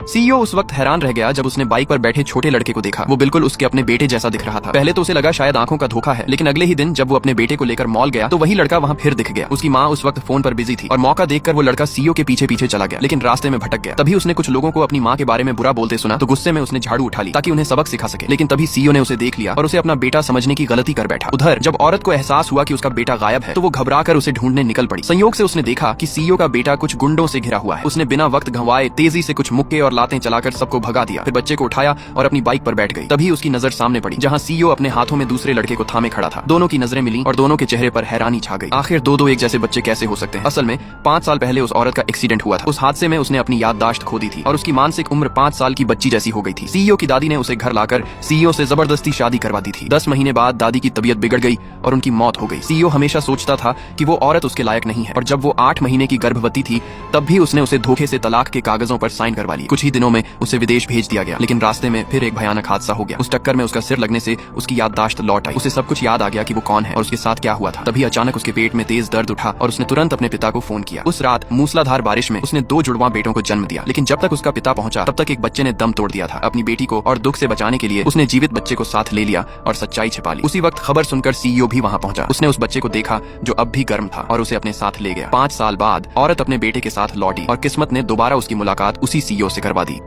CEO उस वक्त हैरान रह गया जब उसने बाइक पर बैठे छोटे लड़के को देखा। वो बिल्कुल उसके अपने बेटे जैसा दिख रहा था। पहले तो उसे लगा शायद आंखों का धोखा है, लेकिन अगले ही दिन जब वो अपने बेटे को लेकर मॉल गया तो वही लड़का वहाँ फिर दिख गया। उसकी माँ उस वक्त फोन पर बिजी थी और मौका देखकर वो लड़का सीईओ के पीछे पीछे चला गया, लेकिन रास्ते में भटक गया। तभी उसने कुछ लोगों को अपनी माँ के बारे में बुरा बोलते सुना तो गुस्से में उसने झाड़ू उठा ली ताकि उन्हें सबक सिखा सके। लेकिन तभी सीईओ ने उसे देख लिया और उसे अपना बेटा समझने की गलती कर बैठा। उधर जब औरत को एहसास हुआ कि उसका बेटा गायब है तो वो घबराकर उसे ढूंढने निकल पड़ी। संयोग से उसने देखा कि सीईओ का बेटा कुछ गुंडों से घिरा हुआ है। उसने बिना वक्त गंवाए तेजी से कुछ मुक्के और लातें चलाकर सबको भगा दिया। फिर बच्चे को उठाया और अपनी बाइक पर बैठ गई। तभी उसकी नजर सामने पड़ी जहाँ सीईओ अपने हाथों में दूसरे लड़के को थामे खड़ा था। दोनों की नजरें मिली और दोनों के चेहरे पर हैरानी छा गई। आखिर दो एक जैसे बच्चे कैसे हो सकते हैं? असल में 5 साल पहले उस औरत का एक्सीडेंट हुआ था। उस हादसे में उसने अपनी याददाश्त खो दी थी और उसकी मानसिक उम्र 5 साल की बच्ची जैसी हो गई थी। सीईओ की दादी ने उसे घर लाकर सीईओ से जबरदस्ती शादी करवा दी थी। 10 महीने बाद दादी की तबीयत बिगड़ गई और उनकी मौत हो गई। सीईओ हमेशा सोचता था कि वो औरत उसके लायक नहीं है और जब वो 8 महीने की गर्भवती थी तब भी उसने उसे धोखे से तलाक के कागजों पर साइन करवा ली। कुछ ही दिनों में उसे विदेश भेज दिया गया, लेकिन रास्ते में फिर एक भयानक हादसा हो गया। उस टक्कर में उसका सिर लगने से उसकी याददाश्त लौट आई। उसे सब कुछ याद आ गया कि वो कौन है और उसके साथ क्या हुआ था। तभी अचानक उसके पेट में तेज दर्द उठा और उसने तुरंत अपने पिता को फोन किया। उस रात मूसलाधार बारिश में उसने 2 जुड़वा बेटों को जन्म दिया, लेकिन जब तक उसका पिता पहुंचा तब तक एक बच्चे ने दम तोड़ दिया था। अपनी बेटी को और दुख से बचाने के लिए उसने जीवित बच्चे को साथ ले लिया और सच्चाई छिपा ली। उसी वक्त खबर सुनकर सीईओ भी वहां पहुंचा। उसने उस बच्चे को देखा जो अब भी गर्म था और उसे अपने साथ ले गया। 5 साल बाद औरत अपने बेटे के साथ लौटी और किस्मत ने दोबारा उसकी मुलाकात उसी सीईओ से करवा दी।